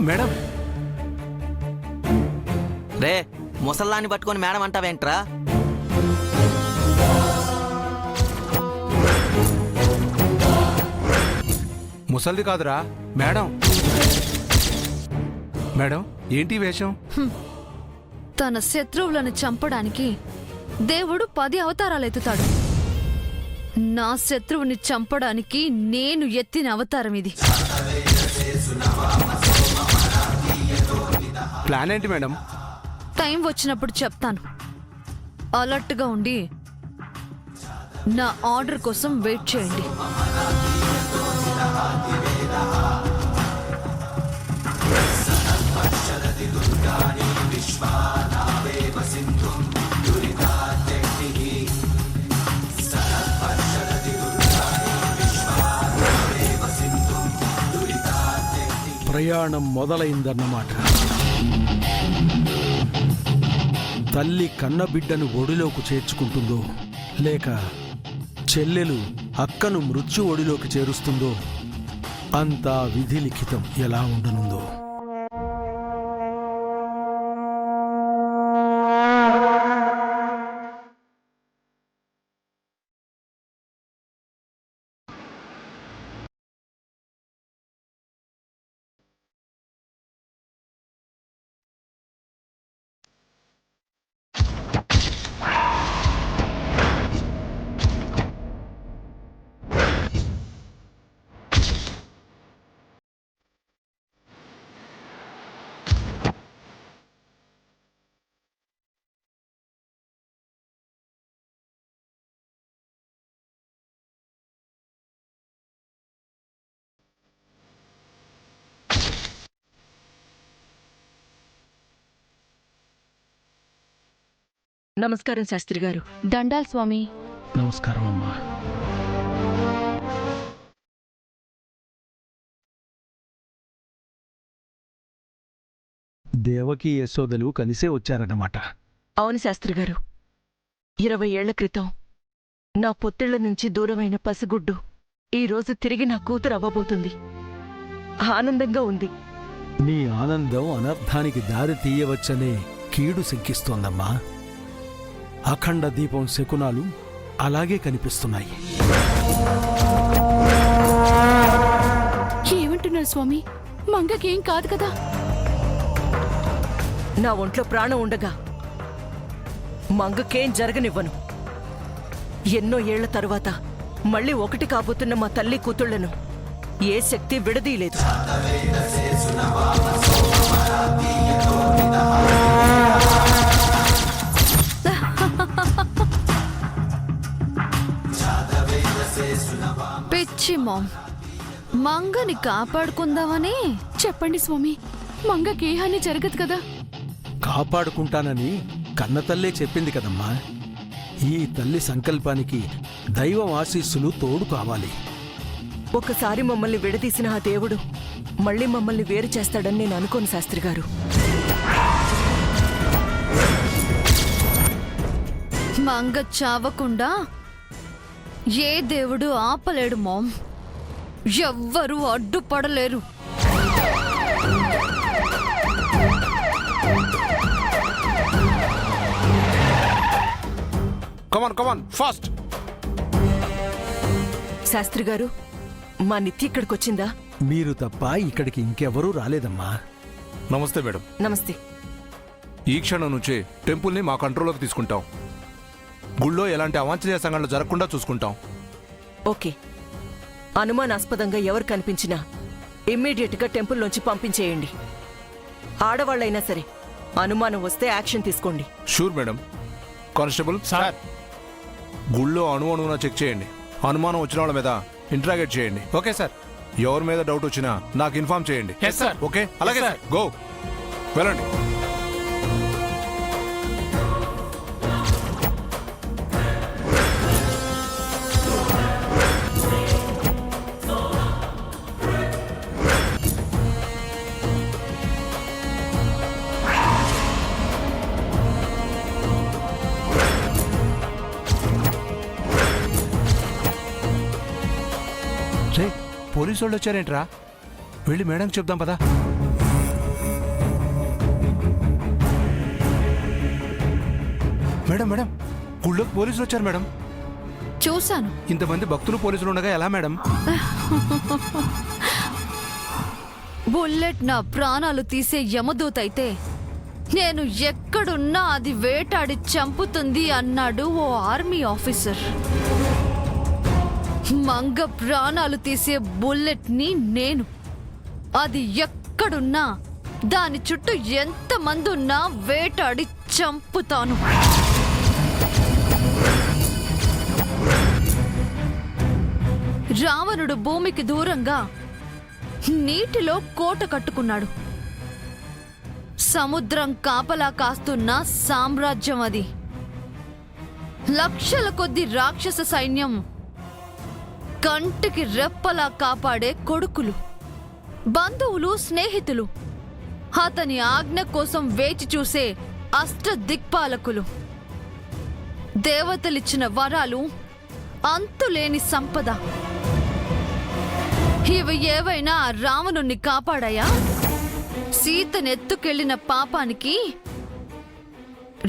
Madam రే ముసల్లాన్ని పట్టుకొని madam అంటావేంట్రా? ముసల్ది కాదురా madam. Madam ఏంటి వేషం? తన శత్రువులను చంపడానికి దేవుడు 10 అవతారాలెత్తుతాడు. నా శత్రువుని చంపడానికి నేను ఎత్తిన అవతారం ఇది. ప్లాన్ ఏంటి మేడం? టైం వచ్చినప్పుడు చెప్తాను. అలర్ట్గా ఉండి నా ఆర్డర్ కోసం వెయిట్ చేయండి. ప్రయాణం మొదలైందన్నమాట. తల్లి కన్నబిడ్డను ఒడిలోకి చేర్చుకుంటుందో లేక చెల్లెలు అక్కను మృత్యు ఒడిలోకి చేరుస్తుందో అంతా విధి లిఖితం ఎలా ఉండనుందో. నమస్కారం శాస్త్రి గారు. దండాల్ స్వామి. నమస్కారం అమ్మా. దేవకి యశోదలు కలిసే వచ్చారన్నమాట. అవును శాస్త్రి గారు. 20 ఏళ్ల క్రితం నా పొత్తిళ్ల నుంచి దూరమైన పసిగుడ్డు ఈరోజు తిరిగి నా కూతురు అవ్వబోతుంది. ఆనందంగా ఉంది. నీ ఆనందం అనర్థానికి దారి తీయవచ్చనే కీడు శంకిస్తోందమ్మా. అఖండ దీపం శకునాలు అలాగే కనిపిస్తున్నాయి. ఏమంటున్నారు స్వామి? మంగకేం కాదు కదా? నా ఒంట్లో ప్రాణం ఉండగా మంగకేం జరగనివ్వను. ఎన్నో ఏళ్ల తరువాత మళ్ళీ ఒకటి కాబోతున్న మా తల్లి కూతుళ్లను ఏ శక్తి విడదీయలేదు. పిచ్చి మామ్, మంగని కాపాడుకుందామని చెప్పండి స్వామి. మంగకి ఏ హాని జరగదు కదా? కాపాడుకుంటానని కన్నతల్లే చెప్పింది కదమ్మా. ఈ తల్లి సంకల్పానికి దైవం ఆశీస్సులు తోడు కావాలి. ఒకసారి మమ్మల్ని విడదీసిన ఆ దేవుడు మళ్ళీ మమ్మల్ని వేరు చేస్తాడని నేను అనుకోను శాస్త్రి గారు. మంగ చావకుండా ఏ దేవుడు ఆపలేడు మామ్. ఎవ్వరూ అడ్డుపడలేరు. Come on fast. శాస్త్రి గారు, మా నిత్య ఇక్కడికొచ్చిందా? మీరు తప్ప ఇక్కడికి ఇంకెవరూ రాలేదమ్మా. నమస్తే మేడం. నమస్తే. ఈ క్షణం నుంచే టెంపుల్ని మా కంట్రోల్లోకి తీసుకుంటాం. గుళ్ళో ఎలాంటి అవాంఛనీయ సంఘటనలు జరగకుండా చూసుకుంటాం. ఓకే. అనుమానాస్పదంగా ఎవరు కనిపించినా ఇమ్మీడియట్గా టెంపుల్లోంచి పంపించేయండి. ఆడవాళ్ళైనా సరే అనుమానం వస్తే యాక్షన్ తీసుకోండి. Sure madam. కానిస్టేబుల్ సార్, గుళ్ళో అణువున చెక్ చేయండి. అనుమానం వచ్చిన వాళ్ళ మీద ఇంట్రాగేట్ చేయండి. Okay sir. ఎవరి మీద డౌట్ వచ్చినా నాకు ఇన్ఫార్మ్ చేయండి. ఓకే, అలాగే సార్. గో, వెళ్ళండి. పోలీసు వాళ్ళు వచ్చారేంట్రా? వెళ్ళి మేడం చెప్దాం పదా. మేడం మేడం గుళ్ళోకి పోలీసులు వచ్చారు మేడం. చూశాను. ఇంతమంది భక్తులు పోలీసులు ఉండగా ఎలా మేడం? బుల్లెట్ నా ప్రాణాలు తీసే యమదూత అయితే నేను ఎక్కడున్నా అది వేటాడి చంపుతుంది అన్నాడు ఓ ఆర్మీ ఆఫీసర్. మంగ ప్రాణాలు తీసే బుల్లెట్ ని నేను, అది ఎక్కడున్నా దాని చుట్టూ ఎంతమంది ఉన్నా వేటాడి చంపుతాను. రావణుడు భూమికి దూరంగా నీటిలో కోట కట్టుకున్నాడు. సముద్రం కాపలా కాస్తున్న సామ్రాజ్యం అది. లక్షల కొద్ది రాక్షస సైన్యం, కంటికి రెప్పలా కాపాడే కొడుకులు, బంధువులు, స్నేహితులు, అతని ఆజ్ఞ కోసం వేచి చూసే అష్టదిక్పాలకులు, దేవతలిచ్చిన వరాలు, అంతులేని సంపద. ఇవి ఏవైనా రావణుణ్ణి కాపాడాయా? సీతనెత్తుకెళ్లిన పాపానికి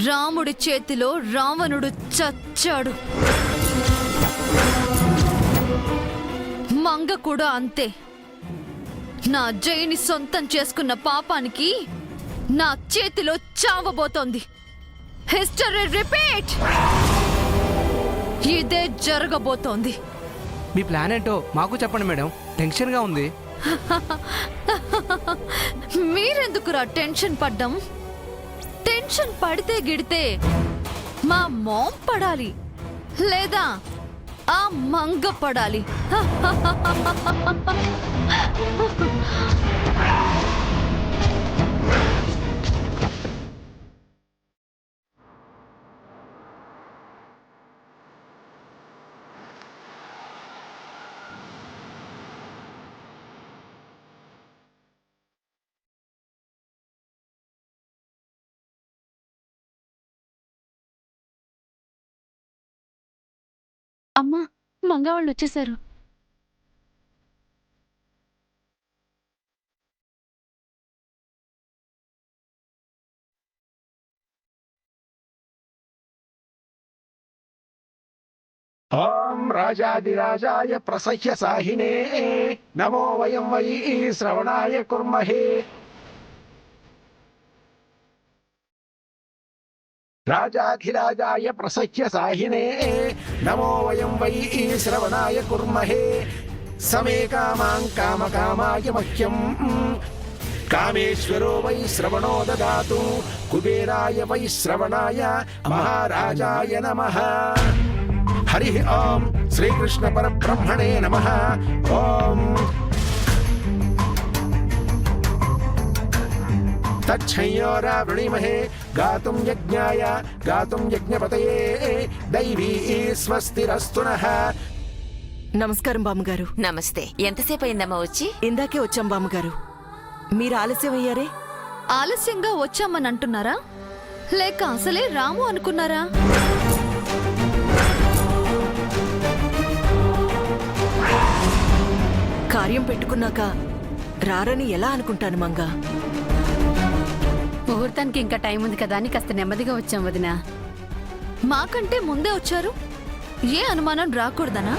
రాముడి చేతిలో రావణుడు చచ్చాడు. మంగ కూడా అంతే. నా జైని సొంతం చేసుకున్న పాపానికి నా చేతిలో చావబోతోంది. History repeat. ఇదే జరగబోతోంది. మీ ప్లాన్ ఏంటో మాకు చెప్పండి మేడం, టెన్షన్గా ఉంది. మీరెందుకురా టెన్షన్ పడ్డం? టెన్షన్ పడితే గిడితే మా మామ్ పడాలి, లేదా ఆ మంగ పడాలి. అమ్మా, మంగ వాళ్ళు వచ్చేసారు. ఓం రాజాదిరాజాయ ప్రసహ్య సాహినే నమో వయం వై శ్రవణాయ కుర్మహే. రాజాధిరాజాయ ప్రసహ్య సాహినే నమో వయం వై శ్రవణాయ కుర్మహే. సమే కామాం కామకామాయ మహ్యం కామేశ్వరో వై శ్రవణో దదాతు. కుబేరాయ వై శ్రవణాయ మహారాజాయ నమః. హరి ఓం శ్రీకృష్ణ పరబ్రహ్మణే నమః. ఓం తచ్చయ్యోరావృణీమహే గాతుం యజ్ఞాయ గాతుం యజ్ఞపతయే దైవీ స్వస్తిరస్తు నః. నమస్కారం బామ్మగారు. నమస్తే. ఎంతసేపు అయిందమ్మా వచ్చి? ఇందాకే వచ్చాం బామ్మగారు. మీరు ఆలస్యం అయ్యారే? ఆలస్యంగా వచ్చామని అంటున్నారా, లేక అసలే రాము అనుకున్నారా? కార్యం పెట్టుకున్నాక రారని ఎలా అనుకుంటాను మంగా? ముహూర్తానికి ఇంకా టైం ఉంది కదా అని కాస్త నెమ్మదిగా వచ్చాం వదినా. మాకంటే ముందే వచ్చారు, ఏ అనుమానం రాకూడదనా?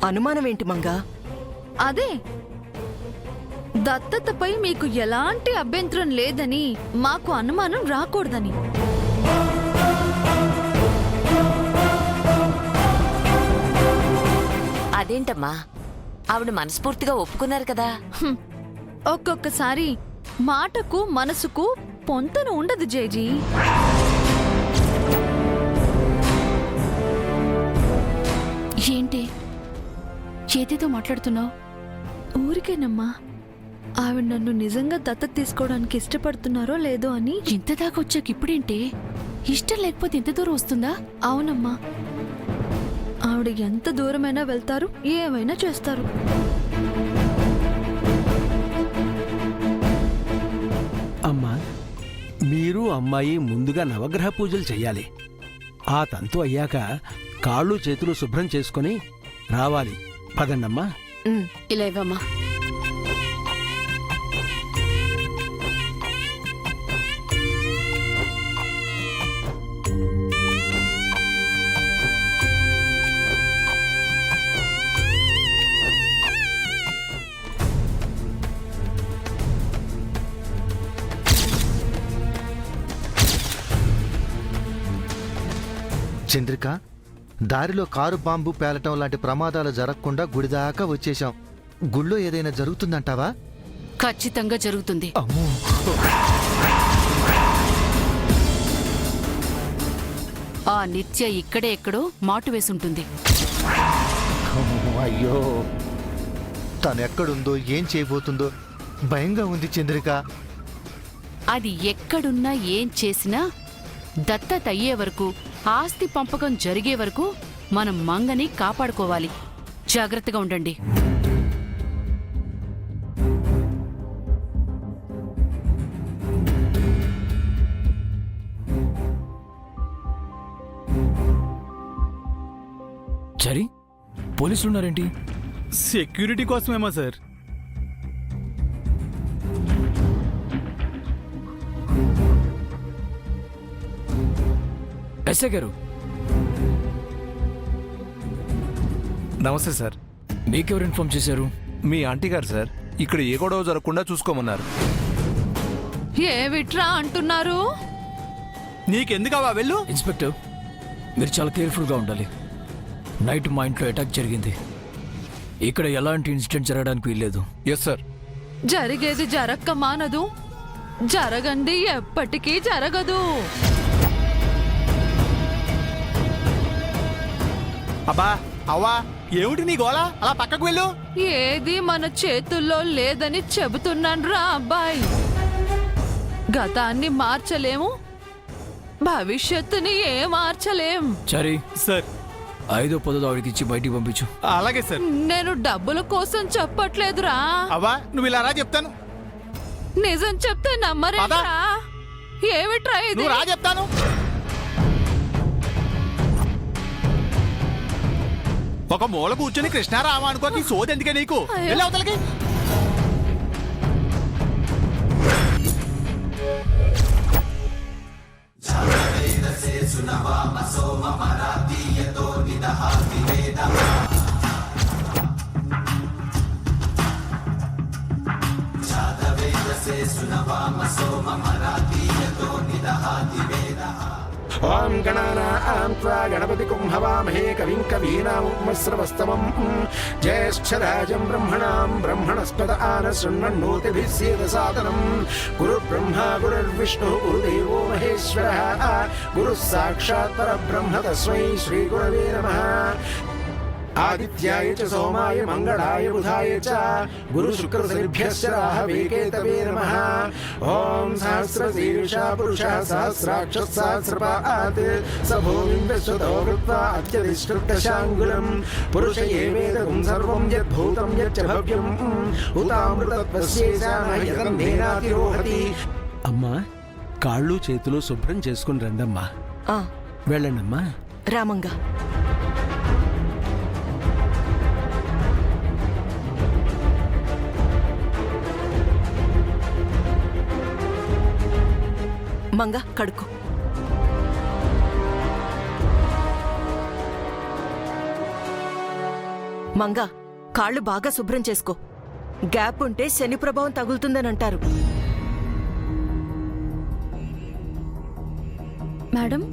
అనుమానం ఏంటి మంగా? అదే, దత్తతపై మీకు ఎలాంటి అభ్యంతరం లేదని, మాకు అనుమానం రాకూడదని. అదేంటమ్మా, ఆవిడ మనస్ఫూర్తిగా ఒప్పుకున్నారు కదా. హ్మ్. ఒక్కొక్కసారి మాటకు మనసుకు పొంతన ఉండదు జేజీ. ఏంటి చేతితో మాట్లాడుతున్నావు? ఊరికేనమ్మా, ఆవిడ నన్ను నిజంగా దత్తత తీసుకోవడానికి ఇష్టపడుతున్నారో లేదో అని. ఇంత దాకా వచ్చాక ఇప్పుడేంటి? ఇష్టం లేకపోతే ఇంత దూరం వస్తుందా? అవునమ్మా, ఆవిడ ఎంత దూరమైనా వెళ్తారు, ఏమైనా చేస్తారు. అమ్మా, మీరు అమ్మాయి ముందుగా నవగ్రహ పూజలు చెయ్యాలి. ఆ తంతు అయ్యాక కాళ్ళు చేతులు శుభ్రం చేసుకుని రావాలి. పదండమ్మా. ఇలా ఇవ్వమ్మా. చంద్రిక, దారిలో కారు బాంబు పేలటం లాంటి ప్రమాదాలు జరగకుండా గుడి దాకా వచ్చేశాం. గుళ్ళో ఏదైనా జరుగుతుందంటావా? ఖచ్చితంగా జరుగుతుంది. అమ్మో, ఆ నిత్య ఇక్కడే ఎక్కడో మాటు వేసుంటుంది. అయ్యో, తను ఎక్కడుందో ఏం చేయబోతుందో భయంగా ఉంది చంద్రిక. అది ఎక్కడున్నా ఏం చేసినా దత్తత అయ్యే వరకు, ఆస్తి పంపకం జరిగే వరకు మనం మంగని కాపాడుకోవాలి. జాగ్రత్తగా ఉండండి. చరి, పోలీసులు ఉన్నారేంటి? సెక్యూరిటీ కోసమేమో సార్. ఎస్ఐ గారు, నమస్తే సార్. మీకెవరు ఇన్ఫార్మ్ చేశారు? మీ ఆంటీ గారు సార్. ఇక్కడ ఏ గొడవ జరగకుండా చూసుకోమన్నారు. ఏమిట్రా అంటున్నారు? నీకెందుకవా వెళ్ళు. ఇన్స్పెక్టర్, మీరు చాలా కేర్ఫుల్గా ఉండాలి. నైట్ మా ఇంట్లో అటాక్ జరిగింది. ఇక్కడ ఎలాంటి ఇన్సిడెంట్ జరగడానికి వీల్లేదు. Yes sir. జరిగేది జరక్క మానదు, జరగండి ఎప్పటికీ జరగదు. అబ్బా అవ్వా, ఏమిటి నీ గోళ? అలా పక్కకు వెళ్ళు. ఏది మన చేతుల్లో లేదని చెబుతున్నాన్రా అబ్బాయి. గతాన్ని మార్చలేము, భవిష్యత్తుని ఏ మార్చలేం. సరే సార్, 5వ 10వ ఆవిడకి ఇచ్చి బయటికి పంపించు. అలాగే సార్. నేను డబ్బుల కోసం చెప్పట్లేదురా. అవ్వా, నువ్వు ఇలా రా చెప్తాను. నిజం చెప్తే నమ్మరేరా? ఏమిట్రా ఇది? నువ్వు రా చెప్తాను. ఒక మూల కూర్చొని కృష్ణారామ అనుకోకి సోది ఎందుకే నీకు? వెళ్ళి అవతలకి. ఓం గణానాం త్వా గణపతిం హవామహే కవిం కవీనాముపమస్రవస్తమం జ్యేష్ఠరాజం బ్రహ్మణాం బ్రహ్మణస్పద ఆనశృణ్వన్నోతిభిः సేదసాదనం గురుర్బ్రహ్మా గురుర్విష్ణుः గురుదేవో మహేశ్వరः గురుः సాక్షాత్ పరబ్రహ్మ తస్మై శ్రీగురవే నమః. ఆదిత్యాయ చ సోమాయ మంగళాయ బుధాయ చ గురు శుక్ర శనిభ్యశ్చ రాహవే కేతవే నమః. ఓం సహస్రశీర్ష పురుషः సహస్రాక్ష సహస్రపాత్ స భూమిం విశ్వతో కృత్వా అత్యధిష్ఠృతశాంగులం పురుష ఏవేదం సర్వం యద్భూతం యచ్చ భవ్యం ఉతామృతత్వస్యేషామహ్యతన్నేనాతిరోహతి. అమ్మా, కాళ్ళు చేతులు శుభ్రం చేసుకుని రండమ్మా. ఆ, వెళ్ళండమ్మా. రామంగా. మంగ కడుక్కో. మంగ, కాళ్ళు బాగా శుభ్రం చేసుకో. గ్యాప్ ఉంటే శని ప్రభావం తగులుతుందని అంటారు. మేడం,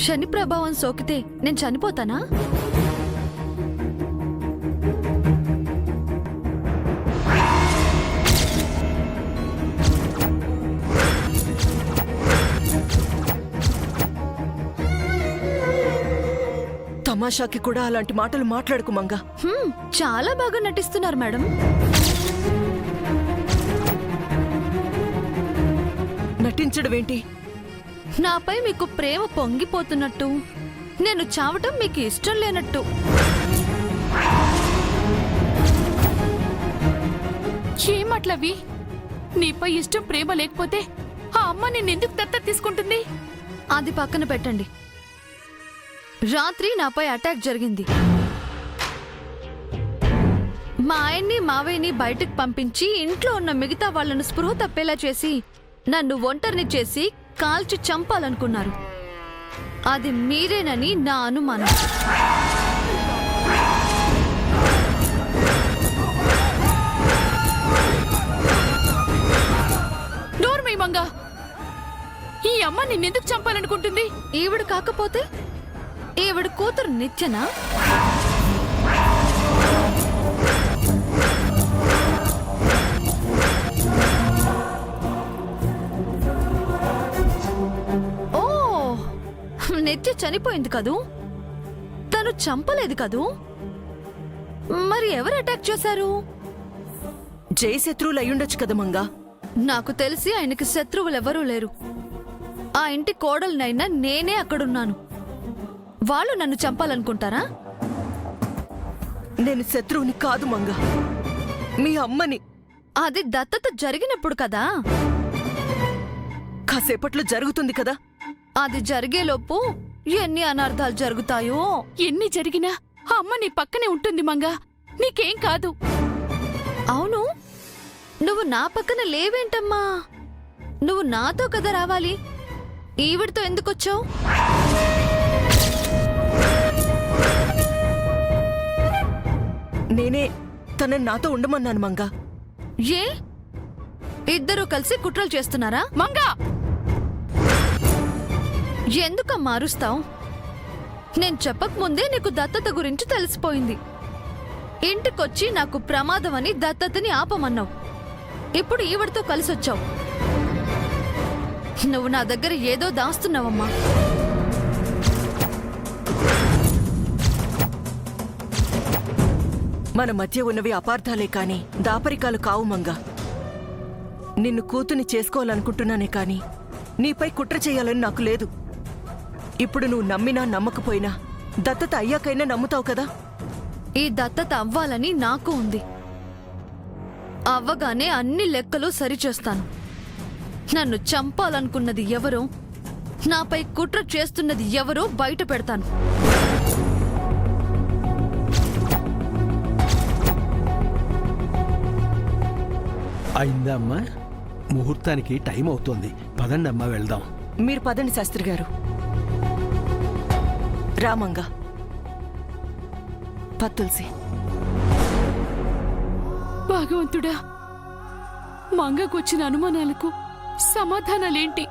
శని ప్రభావం సోకితే నేను చనిపోతానా? తమాషాకి కూడా అలాంటి మాటలు మాట్లాడుకు మంగ. చాలా బాగా నటిస్తున్నారు మేడం. నటించడమేంటి? నాపై మీకు ప్రేమ పొంగిపోతున్నట్టు, నేను చావటం మీకు ఇష్టం లేనట్టు. ఏమట్లవి? నీపై ఇష్టం ప్రేమ లేకపోతే ఆ అమ్మ నిన్నెందుకు దత్తత తీసుకుంటుంది? అది పక్కన పెట్టండి. రాత్రి నాపై అటాక్ జరిగింది. మా ఆయన్ని మావయ్యని బయటకు పంపించి ఇంట్లో ఉన్న మిగతా వాళ్లను స్పృహ తప్పేలా చేసి నన్ను ఒంటరిని చేసి కాల్చి చంపాలనుకున్నారు. అది మీరేనని నా అనుమానం. నోర్మై మంగా, ఈ అమ్మ నిన్నెందుకు చంపాలనుకుంటుంది? ఈవిడ కాకపోతే ఈవిడ కూతురు నిత్యనా? ఓ, నిత్య చనిపోయింది కదూ? తను చంపలేదు కదూ? మరి ఎవరు అటాక్ చేశారు? జయశత్రువులు అయ్యుండొచ్చు కదా మంగా. నాకు తెలిసి ఆయనకి శత్రువులెవరూ లేరు. ఆ ఇంటి కోడలినైనా నేనే అక్కడున్నాను. వాళ్ళు నన్ను చంపాలనుకుంటారా? నేను శత్రువుని కాదు మంగా, మీ అమ్మని. అది దత్తత జరిగినప్పుడు కదా. కాసేపట్లో జరుగుతుంది కదా. అది జరిగేలోపు ఎన్ని అనర్థాలు జరుగుతాయో. ఎన్ని జరిగినా ఆ అమ్మ నీ పక్కనే ఉంటుంది మంగా, నీకేం కాదు. అవును, నువ్వు నా పక్కన లేవేంటమ్మా? నువ్వు నాతో కదా రావాలి. ఈవిడితో ఎందుకొచ్చావు? నేనే తనని నాతో ఉండమన్నాను మంగా. ఏ, ఇద్దరూ కలిసి కుట్రలు చేస్తున్నారా? మంగా, ఎందుకమ్మా అరుస్తావు? నేను చెప్పకముందే నీకు దత్తత గురించి తెలిసిపోయింది. ఇంటికొచ్చి నాకు ప్రమాదమని దత్తతని ఆపమన్నావు. ఇప్పుడు ఈవిడితో కలిసొచ్చావు. నువ్వు నా దగ్గర ఏదో దాస్తున్నావమ్మా. మన మధ్య ఉన్నవి అపార్థాలే కాని దాపరికాలు కావు మంగా. నిన్ను కూతుని చేసుకోవాలనుకుంటున్నానే కాని నీపై కుట్ర చేయాలని నాకు లేదు. ఇప్పుడు నువ్వు నమ్మినా నమ్మకపోయినా దత్తత అయ్యాకైనా నమ్ముతావు కదా. ఈ దత్తత అవ్వాలని నాకు ఉంది. అవ్వగానే అన్ని లెక్కలు సరిచేస్తాను. నన్ను చంపాలనుకున్నది ఎవరో, నాపై కుట్ర చేస్తున్నది ఎవరో బయట పెడతాను. అయిందా అమ్మా? ముహూర్తానికి టైం అవుతోంది. పదండి అమ్మా, వెళ్దాం. మీరు పదండి శాస్త్రి గారు. రామంగా, పత్తుల్సి. భగవంతుడా, మంగకొచ్చిన అనుమానాలకు సమాధానాలేంటి?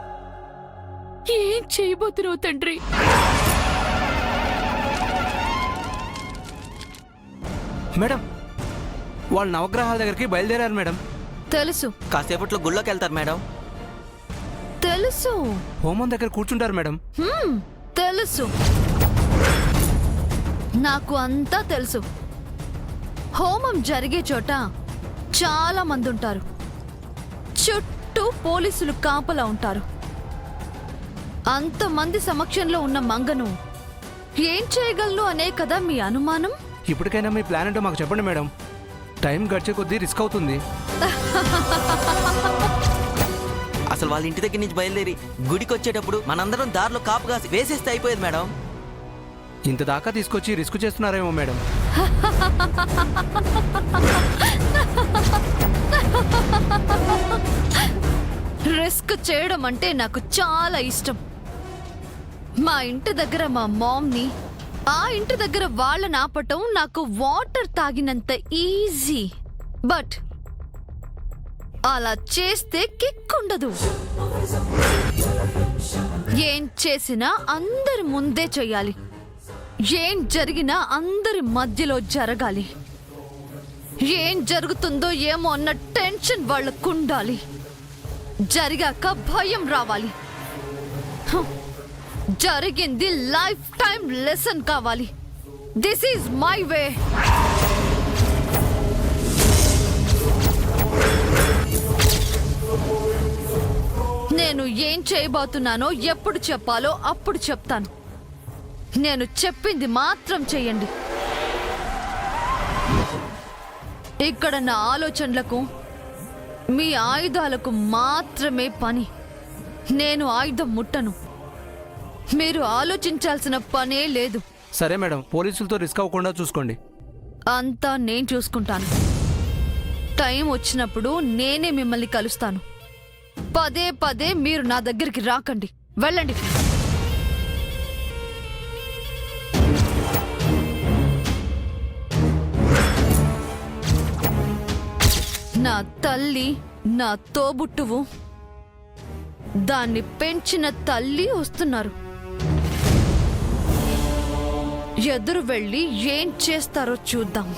ఏం చేయబోతున్నావు తండ్రి? మేడం, వాళ్ళు నవగ్రహాల దగ్గరికి బయలుదేరారు మేడం. తెలుసు కాసేపట్లో గుళ్ళోకి వెళ్తారు మేడం. తెలుసు హోమం దగ్గర కూర్చుంటారు మేడం. తెలుసు, నాకు అంతా తెలుసు. హోమం జరిగే చోట చాలా మంది ఉంటారు. చుట్టూ పోలీసులు కాపలా ఉంటారు. అంతమంది సమక్షంలో ఉన్న మంగను ఏం చేయగలను అనే కదా మీ అనుమానం? ఇప్పటికైనా మీ ప్లాన్ ఏంటో మాకు చెప్పండి మేడం. టైం గడిచే కొద్దీ రిస్క్ అవుతుంది. అసలు వాళ్ళ ఇంటి దగ్గర నుంచి బయలుదేరి గుడికి వచ్చేటప్పుడు మనందరం దారిలో కాపు కాసి వేసేస్తే అయిపోయేది మేడం. ఇంత దాకా తీసుకొచ్చి రిస్క్ చేస్తున్నారేమో మేడం. రిస్క్ చేయడం అంటే నాకు చాలా ఇష్టం. మా ఇంటి దగ్గర మా మామ్ని, ఆ ఇంటి దగ్గర వాళ్ళని ఆపటం నాకు వాటర్ తాగినంత ఈజీ. బట్ అలా చేస్తే కిక్ ఉండదు. ఏం చేసినా అందరి ముందే చెయ్యాలి. ఏం జరిగినా అందరి మధ్యలో జరగాలి. ఏం జరుగుతుందో ఏమో అన్న టెన్షన్ వాళ్ళకుండాలి. జరిగాక భయం రావాలి. జరిగింది లైఫ్ టైం లెసన్ కావాలి. This is my way. నేను ఏం చేయబోతున్నానో ఎప్పుడు చెప్పాలో అప్పుడు చెప్తాను. నేను చెప్పింది మాత్రం చెయ్యండి. ఇక్కడ నా ఆలోచనలకు, మీ ఆయుధాలకు మాత్రమే పని. నేను ఆయుధం ముట్టను. మీరు ఆలోచించాల్సిన పనే లేదు. సరే మేడం, పోలీసులతో రిస్క్ అవ్వకుండా చూసుకోండి. అంతా నేను చూసుకుంటాను. టైం వచ్చినప్పుడు నేనే మిమ్మల్ని కలుస్తాను. పదే పదే మీరు నా దగ్గరికి రాకండి. వెళ్ళండి. నా తల్లి, నా తోబుట్టువు, దాన్ని పెంచిన తల్లి వస్తున్నారు. ఎదురు వెళ్ళి ఏం చేస్తారో చూద్దాం.